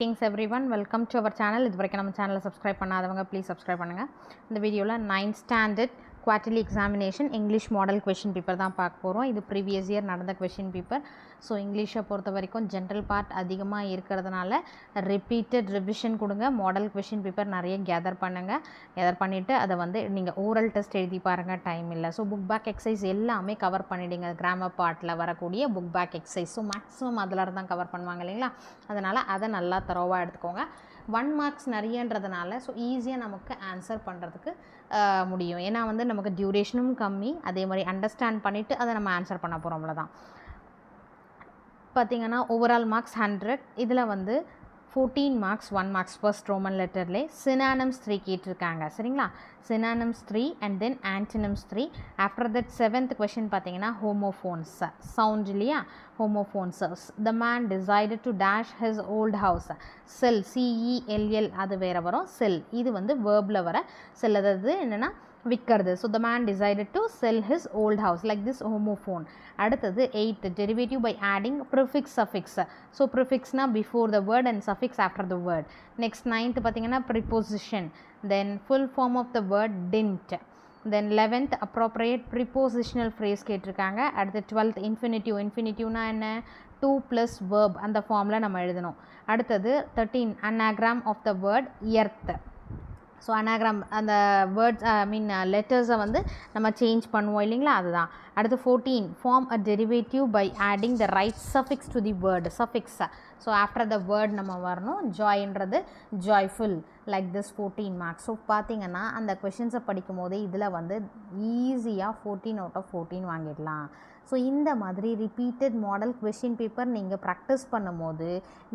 Greetings everyone, welcome to our channel. இது வரைக்கும் நம்ம சேனலை சப்ஸ்கிரைப் பண்ணாதவங்க ப்ளீஸ் சப்ஸ்கிரைப் பண்ணுங்கள். இந்த வீடியோவில் 9th standard quarterly examination English model question paper தான் பார்க்க போகிறோம். இது ப்ரீவியஸ் இயர் நடந்த கொஷின் பேப்பர். ஸோ இங்கிலீஷை பொறுத்த வரைக்கும் ஜென்ரல் பார்ட் அதிகமாக இருக்கிறதுனால ரிப்பீட்டட் ரிவிஷன் கொடுங்க. மாடல் கொஷின் பேப்பர் நிறைய கேதர் பண்ணுங்கள். கேதர் பண்ணிவிட்டு அதை வந்து நீங்கள் ஓரல் டெஸ்ட் எழுதி பாருங்கள், டைம் இல்லை. ஸோ புக் பேக் எக்ஸசைஸ் எல்லாமே கவர் பண்ணிவிடுங்க. கிராமர் பார்ட்டில் வரக்கூடிய book back exercise so maximum அதில் தான் கவர் பண்ணுவாங்க இல்லைங்களா, அதனால் அதை நல்லா தரோவாக எடுத்துக்கோங்க. 1 மார்க்ஸ் நிறையன்றதுனால ஸோ ஈஸியாக நமக்கு ஆன்சர் பண்ணுறதுக்கு முடியும். ஏன்னா வந்து நமக்கு டியூரேஷனும் கம்மி, அதே மாதிரி அண்டர்ஸ்டாண்ட் பண்ணிவிட்டு அதை நம்ம ஆன்சர் பண்ண போகிறோம். அவ்வளோதான். பார்த்திங்கன்னா ஓவரால் மார்க்ஸ் 100. இதில் வந்து 14 மார்க்ஸ் 1 மார்க்ஸ் ஃபர்ஸ்ட் ரோமன் லெட்டர்லே சினானம்ஸ் 3 கேட்டிருக்காங்க. சரிங்களா, synonyms 3 and then antonyms 3. After that 7th question பார்த்தீங்கன்னா ஹோமோஃபோன்ஸ் சவுண்ட் இல்லையா, homophones. The man decided to dash his old house. Sell CELL அது வேறு வரும். செல் இது வந்து வேர்பில் வர செல், அதாவது என்னென்னா விற்கிறது. So the man decided to sell his old house like this homophone. அடுத்தது 8th derivative by adding prefix suffix. So ப்ரிஃபிக்ஸ்னா before the word and suffix after the word. Next 9th பார்த்தீங்கன்னா preposition, then full form of the word didn't. Then 11th appropriate prepositional phrase கேட்டிருக்காங்க. அடுத்து 12th இன்ஃபினிட்டிவ்னா என்ன, 2 + verb அந்த ஃபார்மில் நம்ம எழுதணும். அடுத்தது 13 anagram of the word earth. So anagram அந்த வேர்ட்ஸ் லெட்டர்ஸை வந்து நம்ம சேஞ்ச் பண்ணுவோம் இல்லைங்களா, அதுதான். அடுத்து 14 form a derivative by adding the right suffix to the word. Suffix so after the word நம்ம வரணும். ஜாய்ன்றது joyful like this 14 marks. So பார்த்திங்கன்னா அந்த கொஷின்ஸை படிக்கும் போதே இதில் வந்து ஈஸியாக 14 out of 14 வாங்கிடலாம். ஸோ இந்த மாதிரி ரிப்பீட்டட் மாடல் கொஷின் பேப்பர் நீங்கள் ப்ராக்டிஸ் பண்ணும்போது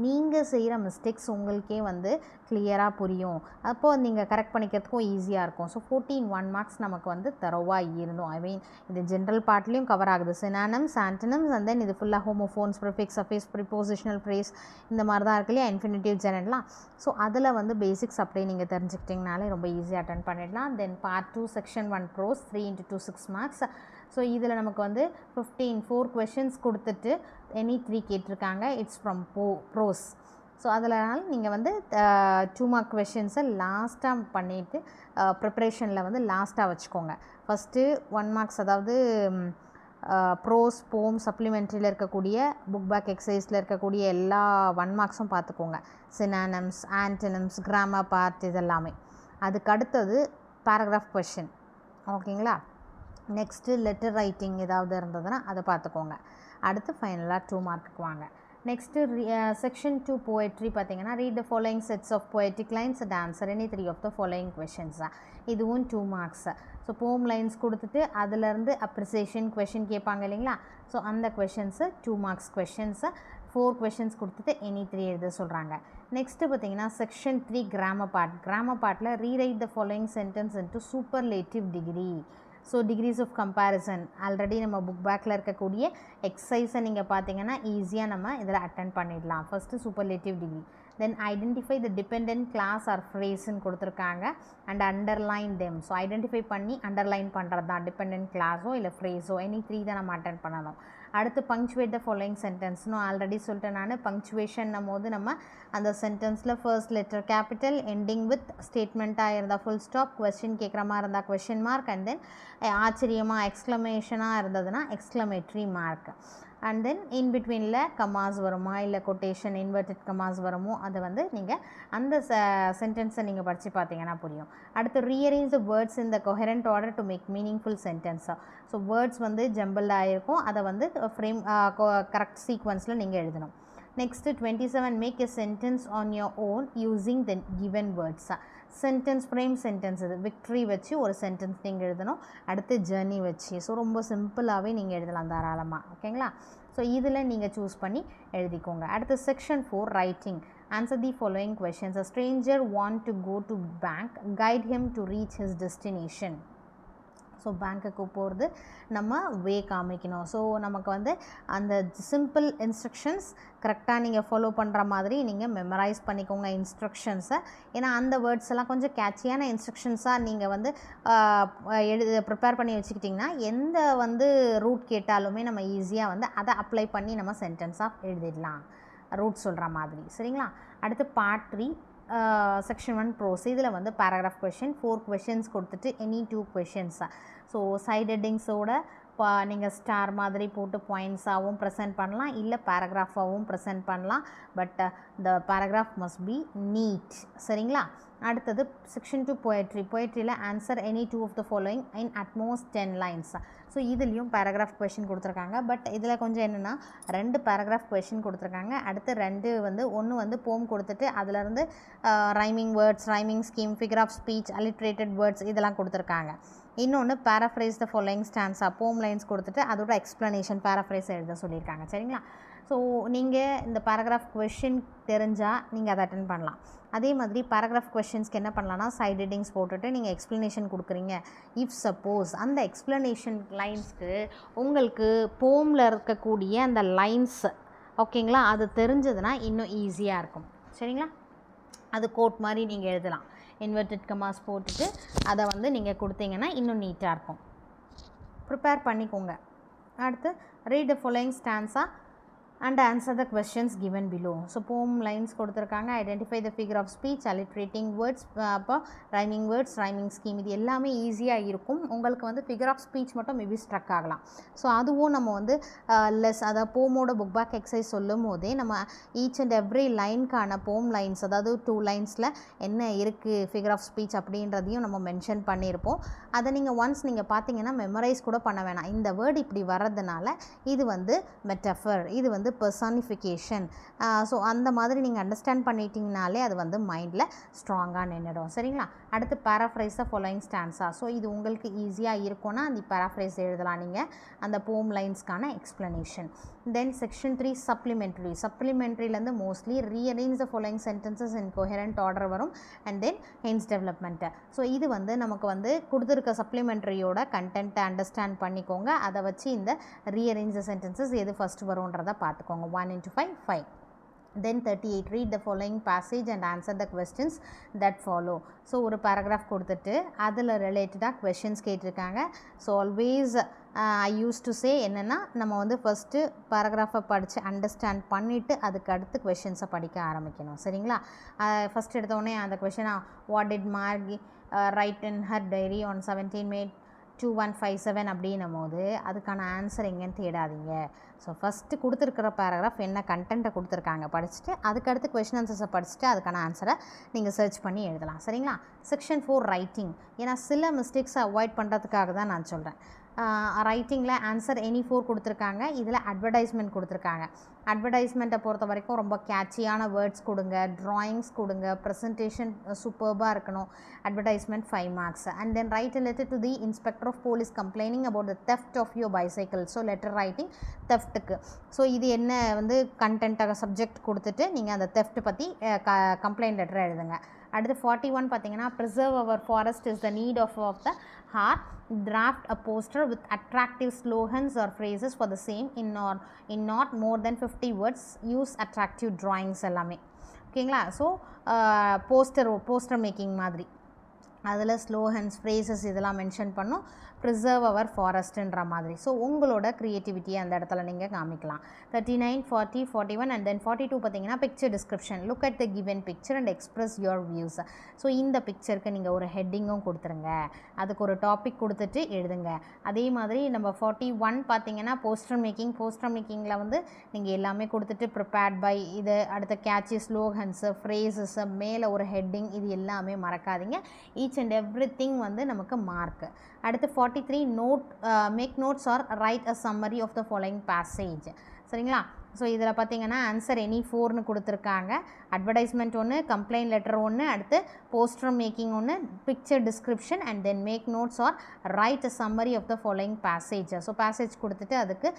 நீங்கள் செய்கிற மிஸ்டேக்ஸ் உங்களுக்கே வந்து கிளியராக புரியும். அப்போது நீங்கள் கரெக்ட் பண்ணிக்கிறதுக்கும் ஈஸியாக இருக்கும். ஸோ 14 1 மார்க்ஸ் நமக்கு வந்து தரோவாக இருந்தோம். ஐ மீன் இது ஜென்ரல் பார்ட்லேயும் கவர் ஆகுது. சினானம்ஸ், ஆன்டனம்ஸ் அண்ட் தென் இது ஃபுல்லாக homophones, prefix, suffix, prepositional phrase இந்த மாதிரி தான் இருக்கு இல்லையா, இன்ஃபினிட்டிவ், ஜெனரல்லாம். ஸோ அதில் வந்து பேசிக்ஸ் அப்படியே நீங்கள் தெரிஞ்சுக்கிட்டிங்கனாலே ரொம்ப ஈஸியாக அட்டன் பண்ணிடலாம். Then part 2 section 1 prose 3 × 2 6 marks. So இதில் நமக்கு வந்து 4 கொஷின்ஸ் கொடுத்துட்டு எனி 3 கேட்டிருக்காங்க. It's from pros. ஸோ அதனால் நீங்கள் வந்து 2 மார்க் கொஷின்ஸை லாஸ்ட்டாக பண்ணிவிட்டு ப்ரிப்ரேஷனில் வந்து லாஸ்ட்டாக வச்சுக்கோங்க. ஃபஸ்ட்டு 1 மார்க்ஸ் அதாவது ப்ரோஸ், போம், சப்ளிமெண்ட்ரியில் இருக்கக்கூடிய புக் பேக் எக்ஸசைஸில் இருக்கக்கூடிய எல்லா 1 மார்க்ஸும் பார்த்துக்கோங்க. சினானம்ஸ், ஆன்டனம்ஸ், கிராமர் பார்ட் இதெல்லாமே. அதுக்கு அடுத்தது பேராகிராஃப் கொஷின், ஓகேங்களா. நெக்ஸ்ட்டு லெட்டர் ரைட்டிங் ஏதாவது இருந்ததுன்னா அதை பார்த்துக்கோங்க. அடுத்து ஃபைனலாக 2 மார்க்குக்கு வாங்க. நெக்ஸ்ட்டு செக்ஷன் 2 போயட்ரி பார்த்தீங்கன்னா read the following sets of poetic lines and answer any 3 of the following questions. இதுவும் 2 மார்க்ஸ். ஸோ போம் லைன்ஸ் கொடுத்துட்டு அதிலேருந்து அப்ரிசியேஷன் கொஷின் கேட்பாங்க இல்லைங்களா, ஸோ அந்த கொஷின்ஸு 2 மார்க்ஸ் கொஷின்ஸை 4 கொஷின்ஸ் கொடுத்துட்டு எனி 3 எழுத சொல்கிறாங்க. நெக்ஸ்ட்டு பார்த்தீங்கன்னா செக்ஷன் 3 கிராமர் பார்ட். கிராமர் பார்ட்டில் rewrite the following sentence into superlative degree. So degrees of comparison already நம்ம புக் பேக்கில் இருக்கக்கூடிய எக்ஸசைஸை நீங்கள் பார்த்தீங்கன்னா ஈஸியாக நம்ம இதில் அட்டன் பண்ணிடலாம். First superlative degree, then identify the dependent clause or ஃப்ரேஸ்ன்னு கொடுத்துருக்காங்க and underline them. So identify பண்ணி அண்டர்லைன் பண்ணுறது தான் டிபெண்டன்ட் கிளாஸோ இல்லை ஃப்ரேஸோ, எனி 3 தான் நம்ம அட்டன் பண்ணணும். அடுத்து பங்க்சுவேட் த ஃபாலோயிங் சென்டென்ஸ்னு ஆல்ரெடி சொல்லிட்டேன் நான். பங்க்சுவேஷன்னும் போது நம்ம அந்த சென்டென்ஸில் first letter capital, ending with ஸ்டேட்மெண்ட்டாக இருந்தால் ஃபுல் ஸ்டாப், கொஸ்டின் கேட்குற மாதிரி இருந்தால் கொஸ்டின் மார்க், அண்ட் தென் ஆச்சரியமாக எக்ஸ்க்ளமேஷனாக இருந்ததுன்னா எக்ஸ்க்ளமேட்ரி மார்க். அண்ட் தென் இன் பிட்வீனில் கமாஸ் வருமா இல்லை கொட்டேஷன் இன்வெர்டட் கமாஸ் வருமோ அதை வந்து நீங்கள் அந்த சென்டென்ஸை நீங்கள் படித்து பார்த்தீங்கன்னா புரியும். அடுத்து rearrange the words in the coherent order to make meaningful சென்டென்ஸாக. ஸோ வேர்ட்ஸ் வந்து ஜம்பிள்ட் ஆகிருக்கும், அதை வந்து ஃப்ரேம் கரெக்ட் சீக்வன்ஸில் நீங்கள் எழுதணும். Next 27 make a sentence on your own using the given வேர்ட்ஸாக. சென்டென்ஸ் ஃப்ரேம் சென்டென்ஸ் இது விக்ட்ரி வச்சு ஒரு சென்டென்ஸ் நீங்கள் எழுதணும். அடுத்து ஜர்னி வச்சு. ஸோ ரொம்ப சிம்பிளாகவே நீங்கள் எழுதலாம் தாராளமாக, ஓகேங்களா. ஸோ இதில் நீங்கள் சூஸ் பண்ணி எழுதிக்கோங்க. அடுத்து section 4 writing. Answer the following questions. A stranger want to go to bank, guide him to reach his destination. So பேங்க்குக்கு போகிறது நம்ம வே காமிக்கணும். ஸோ நமக்கு வந்து அந்த சிம்பிள் இன்ஸ்ட்ரக்ஷன்ஸ் கரெக்டாக நீங்கள் ஃபாலோ பண்ணுற மாதிரி நீங்கள் மெமரைஸ் பண்ணிக்கோங்க இன்ஸ்ட்ரக்ஷன்ஸை. ஏன்னா அந்த வேர்ட்ஸ் எல்லாம் கொஞ்சம் கேட்சியான இன்ஸ்ட்ரக்ஷன்ஸாக நீங்கள் வந்து ப்ரிப்பேர் பண்ணி வச்சுக்கிட்டிங்கன்னா எந்த வந்து ரூட் கேட்டாலுமே நம்ம ஈஸியாக வந்து அதை அப்ளை பண்ணி நம்ம சென்டென்ஸாக எழுதிடலாம். ரூட் சொல்கிற மாதிரி. சரிங்களா? அடுத்து பார்ட் 3 செக்ஷன் 1 ப்ரோஸ். இதில் வந்து பேராகிராஃப் கொஷின் 4 கொஷின்ஸ் கொடுத்துட்டு எனி 2 கொஷின்ஸ். ஸோ சைட் ஹெட்டிங்ஸோட நீங்கள் ஸ்டார் மாதிரி போட்டு பாயிண்ட்ஸாகவும் ப்ரெசென்ட் பண்ணலாம், இல்லை பேராகிராஃபாகவும் ப்ரெசென்ட் பண்ணலாம். But the paragraph must be neat. சரிங்களா? அடுத்தது செக்ஷன் 2 போயட்ரி. போயட்ரியில் answer any 2 of the following in utmost 10 lines. So இதுலேயும் பேராகிராஃப் கொஷின் கொடுத்துருக்காங்க. பட் இதில் கொஞ்சம் என்னென்னா 2 பேராகிராஃப் கொஷின் கொடுத்துருக்காங்க. அடுத்து 2 வந்து ஒன்று வந்து போம் கொடுத்துட்டு அதிலேருந்து rhyming words, rhyming scheme, figure of speech, alliterated words இதெல்லாம் கொடுத்துருக்காங்க. இன்னொன்று paraphrase the following stanza, poem lines கொடுத்துட்டு அதோட எக்ஸ்ப்ளனேஷன் பேராஃப்ரைஸ் எழுத சொல்லியிருக்காங்க. சரிங்களா? ஸோ நீங்கள் இந்த பேராகிராஃப் கொஷின் தெரிஞ்சால் நீங்கள் அதை அட்டென்ட் பண்ணலாம். அதே மாதிரி பேராகிராஃப் கொஷின்ஸ்க்கு என்ன பண்ணலான்னா சைட் ஹெட்டிங்ஸ் போட்டுட்டு நீங்கள் எக்ஸ்ப்ளனேஷன் கொடுக்குறீங்க. இஃப் சப்போஸ் அந்த எக்ஸ்ப்ளனேஷன் லைன்ஸ்க்கு உங்களுக்கு போமில் இருக்கக்கூடிய அந்த லைன்ஸ் ஓகேங்களா அது தெரிஞ்சதுன்னா இன்னும் ஈஸியாக இருக்கும். சரிங்களா? அது கோட் மாதிரி நீங்கள் எழுதலாம். இன்வெர்டட் கமாஸ் போட்டுட்டு அதை வந்து நீங்கள் கொடுத்தீங்கன்னா இன்னும் நீட்டாக இருக்கும். ப்ரிப்பேர் பண்ணிக்கோங்க. அடுத்து read the following stanza and answer the questions given below. So poem lines கொடுத்துருக்காங்க. Identify the figure of speech, alliterating words, அப்போ ரைமிங் வேர்ட்ஸ், ரைமிங் ஸ்கீம் இது எல்லாமே ஈஸியாக இருக்கும். உங்களுக்கு வந்து ஃபிகர் ஆஃப் ஸ்பீச் மட்டும் மேபி ஸ்ட்ரக் ஆகலாம். ஸோ அதுவும் நம்ம வந்து லெஸ் அதாவது போமோட புக் பேக் எக்ஸசைஸ் சொல்லும் போதே நம்ம ஈச் அண்ட் எவ்ரி லைனுக்கான போம் லைன்ஸ் அதாவது 2 லைன்ஸில் என்ன இருக்குது ஃபிகர் ஆஃப் ஸ்பீச் அப்படின்றதையும் நம்ம மென்ஷன் பண்ணியிருப்போம். அதை நீங்கள் ஒன்ஸ் நீங்கள் பார்த்தீங்கன்னா மெமரைஸ் கூட பண்ண வேணாம். இந்த வேர்டு இப்படி வர்றதுனால இது வந்து மெட்டஃபர், இது வந்து பர்சானிஃபிகேஷன். ஸோ அந்த மாதிரி நீங்கள் அண்டர்ஸ்டாண்ட் பண்ணிட்டீங்கனாலே அது வந்து மைண்டில் ஸ்ட்ராங்காக நின்றுடும். சரிங்களா? அடுத்து paraphrase the following stanza. So இது உங்களுக்கு ஈஸியாக இருக்கும்னா அந்த பேராஃப்ரைஸ் எழுதலாம் நீங்கள் அந்த போம் லைன்ஸ்க்கான எக்ஸ்ப்ளனேஷன். Then section 3 supplementary. சப்ளிமெண்ட்ரிலேருந்து mostly rearrange the following sentences in coherent order வரும். And then hints development. So இது வந்து நமக்கு வந்து கொடுத்துருக்க சப்ளிமெண்ட்ரியோட கண்டென்ட்டை அண்டர்ஸ்டாண்ட் பண்ணிக்கோங்க. அதை வச்சு இந்த ரீஅரேஞ்ச் த சென்டென்சஸ் எது ஃபஸ்ட்டு வரும்ன்றதை பார்த்துக்கோங்க. 1 into 5 5. Then 38 read the following passage and answer the questions that follow. So ஒரு பேராகிராஃப் கொடுத்துட்டு அதில் ரிலேட்டடாக கொஷின்ஸ் கேட்டிருக்காங்க. So always I use to say என்னென்னா நம்ம வந்து ஃபஸ்ட்டு பேராகிராஃபை படித்து அண்டர்ஸ்டாண்ட் பண்ணிவிட்டு அதுக்கு அடுத்து கொஷின்ஸை படிக்க ஆரம்பிக்கணும். சரிங்களா? ஃபஸ்ட் எடுத்தோடனே அந்த கொஷினா what did Margie write in her diary on 17 May 2157 அப்படின்னும் போது அதுக்கான ஆன்சர் எங்கேன்னு தேடாதீங்க. ஸோ ஃபஸ்ட்டு கொடுத்துருக்கிற பேராகிராஃப் என்ன கண்டென்ட்டை கொடுத்துருக்காங்க படிச்சுட்டு அதுக்கடுத்து கொஷின் ஆன்சர்ஸை படிச்சுட்டு அதுக்கான ஆன்சரை நீங்கள் சர்ச் பண்ணி எழுதலாம். சரிங்களா? Section 4 writing. ஏன்னா சில மிஸ்டேக்ஸை அவாய்ட் பண்ணுறதுக்காக தான் நான் சொல்கிறேன். ரைட்டிங்கில் ஆன்சர் எனி 4 கொடுத்துருக்காங்க. இதில் அட்வர்டைஸ்மெண்ட் கொடுத்துருக்காங்க. அட்வர்டைஸ்மெண்ட்டை பொறுத்த வரைக்கும் ரொம்ப கேட்சியான வேர்ட்ஸ் கொடுங்க, ட்ராயிங்ஸ் கொடுங்க, ப்ரெசன்டேஷன் சூப்பர்பாக இருக்கணும். Advertisement 5 marks. And then write a letter to the inspector of police complaining about the theft of your bicycle. So letter writing தெஃப்ட்டுக்கு. ஸோ இது என்ன வந்து கண்டென்ட்டாக சப்ஜெக்ட் கொடுத்துட்டு நீங்கள் அந்த தெஃப்ட் பற்றி கம்ப்ளைண்ட் லெட்டர் எழுதுங்க. அடுத்து 41 பார்த்தீங்கன்னா preserve our forest is the need of the heart. Draft a poster with attractive slogans or phrases for the same in not more than 50 words. Use attractive drawings எல்லாமே. ஓகேங்களா? So poster making மாதிரி அதில் slogans, phrases இதெல்லாம் mention பண்ணும். Preserve அவர் ஃபாரஸ்ட்டுன்ற மாதிரி. So உங்களோட க்ரியேட்டிவிட்டியை அந்த இடத்துல நீங்கள் காமிக்கலாம். 39 40 41 அண்ட் தென் 42 பார்த்தீங்கன்னா picture description. Look at the given picture and express your views. So இந்த பிக்சருக்கு நீங்கள் ஒரு ஹெட்டிங்கும் கொடுத்துருங்க, அதுக்கு ஒரு டாபிக் கொடுத்துட்டு எழுதுங்க. அதே மாதிரி நம்ம 41 பார்த்தீங்கன்னா போஸ்டர் மேக்கிங்கில் வந்து நீங்கள் எல்லாமே கொடுத்துட்டு ப்ரிப்பேர்ட் பை இது அடுத்த கேட்சி ஸ்லோகன்ஸு, ஃப்ரேசஸ்ஸு, மேலே ஒரு ஹெட்டிங் இது எல்லாமே மறக்காதீங்க. ஈச் அண்ட் எவ்ரி திங் வந்து நமக்கு மார்க்கு. அடுத்து 43 make notes or write a summary of the following passage. சரிங்களா? ஸோ இதில் பார்த்தீங்கன்னா ஆன்சர் எனி 4ன்னு கொடுத்துருக்காங்க. அட்வர்டைஸ்மெண்ட் ஒன்று, கம்ப்ளைண்ட் லெட்டர் ஒன்று, அடுத்து போஸ்டர் மேக்கிங் ஒன்று, picture description and then make notes or write a summary of the following passage. So passage கொடுத்துட்டு அதுக்கு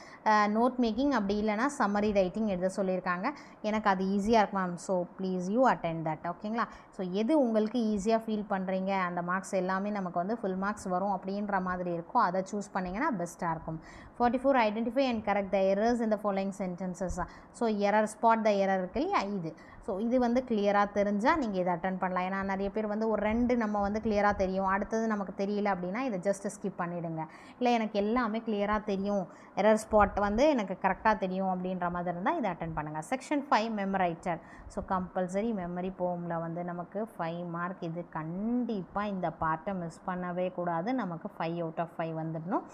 நோட் மேக்கிங் அப்படி இல்லைனா சம்மரி ரைட்டிங் எழுத சொல்லியிருக்காங்க. எனக்கு அது ஈஸியாக இருக்கும் ma'am. So please you attend that. ஓகேங்களா? ஸோ எது உங்களுக்கு ஈஸியாக ஃபீல் பண்ணுறீங்க அந்த மார்க்ஸ் எல்லாமே நமக்கு வந்து ஃபுல் மார்க்ஸ் வரும் அப்படின்ற மாதிரி இருக்கும், அதை சூஸ் பண்ணிங்கன்னா பெஸ்ட்டாக இருக்கும். 44 identify and correct the errors in the following sentences. So error spot the error இருக்கு இல்லையா இது. ஸோ இது வந்து கிளியராக தெரிஞ்சால் நீங்கள் இதை அட்டன் பண்ணலாம். ஏன்னா நிறைய பேர் வந்து ஒரு 2 நம்ம வந்து கிளியராக தெரியும், அடுத்தது நமக்கு தெரியல அப்படின்னா இதை ஜஸ்ட் ஸ்கிப் பண்ணிவிடுங்க. இல்லை எனக்கு எல்லாமே கிளியராக தெரியும், எரர் ஸ்பாட் வந்து எனக்கு கரெக்டாக தெரியும் அப்படின்ற மாதிரி இருந்தால் இதை அட்டன் பண்ணுங்கள். செக்ஷன் 5 மெமரைட்டட். ஸோ கம்பல்சரி மெமரி போமில் வந்து நமக்கு 5 மார்க். இது கண்டிப்பாக இந்த பார்ட்டை மிஸ் பண்ணவே கூடாது. நமக்கு 5 out of 5 வந்துடணும்.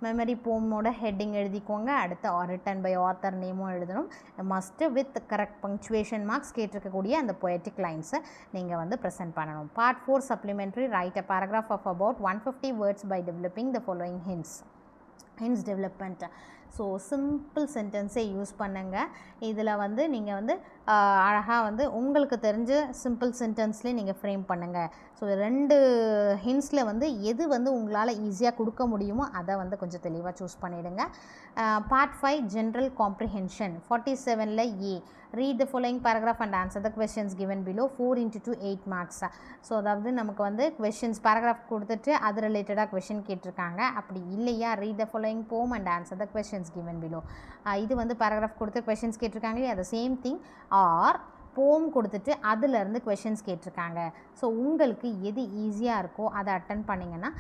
மெமரி போமோட ஹெட்டிங் எழுதிக்கோங்க. அடுத்து ரிட்டன் பை ஆத்தர் நேமும் எழுதணும். Must with correct punctuation marks கேட்டிருக்கக்கூடிய அந்த பொயட்டிக் லைன்ஸை நீங்கள் வந்து ப்ரெசென்ட் பண்ணணும். Part 4 supplementary write a paragraph of about 150 words by developing the following hints development. So simple சென்டென்ஸை யூஸ் பண்ணுங்கள். இதில் வந்து நீங்கள் வந்து அழகாக வந்து உங்களுக்கு தெரிஞ்ச சிம்பிள் சென்டென்ஸ்லேயே நீங்கள் ஃப்ரேம் பண்ணுங்கள். ஸோ 2 ஹிண்ட்ஸில் வந்து எது வந்து உங்களால் ஈஸியாக கொடுக்க முடியுமோ அதை வந்து கொஞ்சம் தெளிவாக சூஸ் பண்ணிவிடுங்க. பார்ட் 5 ஜென்ரல் காம்ப்ரிஹென்ஷன் 47ல் A read the following paragraph and answer the questions given below. 4 into 2 8 marks. So அதாவது நமக்கு வந்து questions paragraph கொடுத்துட்டு அது ரிலேட்டடாக கொஷின் கேட்டிருக்காங்க. அப்படி இல்லையா read the following poem and answer the questions given below. இது வந்து paragraph கொடுத்து questions கேட்டிருக்காங்க இல்லையா, அது சேம் திங். ஆர் போம் கொடுத்துட்டு அதிலேருந்து கொஷின்ஸ் கேட்டிருக்காங்க. ஸோ உங்களுக்கு எது ஈஸியாக இருக்கோ அதை அட்டன் பண்ணிங்கன்னா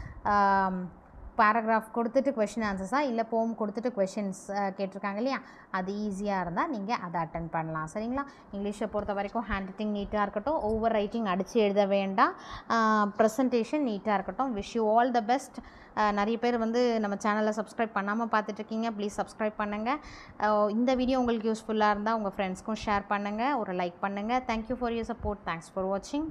பேராகிராஃப் கொடுத்துட்டு கொஷின் ஆன்சர்ஸாக இல்லை போம் கொடுத்துட்டு கொஷின்ஸ் கேட்டிருக்காங்க இல்லையா, அது ஈஸியாக இருந்தால் நீங்கள் அதை அட்டன் பண்ணலாம். சரிங்களா? இங்கிலீஷை பொறுத்த வரைக்கும் ஹேண்ட் ரைட்டிங் நீட்டாக இருக்கட்டும், ஓவர் ரைட்டிங் அடித்து எழுத வேண்டாம், ப்ரெசன்டேஷன் நீட்டாக இருக்கட்டும். Wish you all the best. நிறைய பேர் வந்து நம்ம சேனலை சப்ஸ்கிரைப் பண்ணாமல் பார்த்துட்ருக்கீங்க, ப்ளீஸ் சப்ஸ்கிரைப் பண்ணுங்கள். இந்த வீடியோ உங்களுக்கு யூஸ்ஃபுல்லாக இருந்தால் உங்கள் ஃப்ரெண்ட்ஸ்க்கும் ஷேர் பண்ணுங்கள், ஒரு லைக் பண்ணுங்கள். Thank you for your support. Thanks for வாட்சிங்.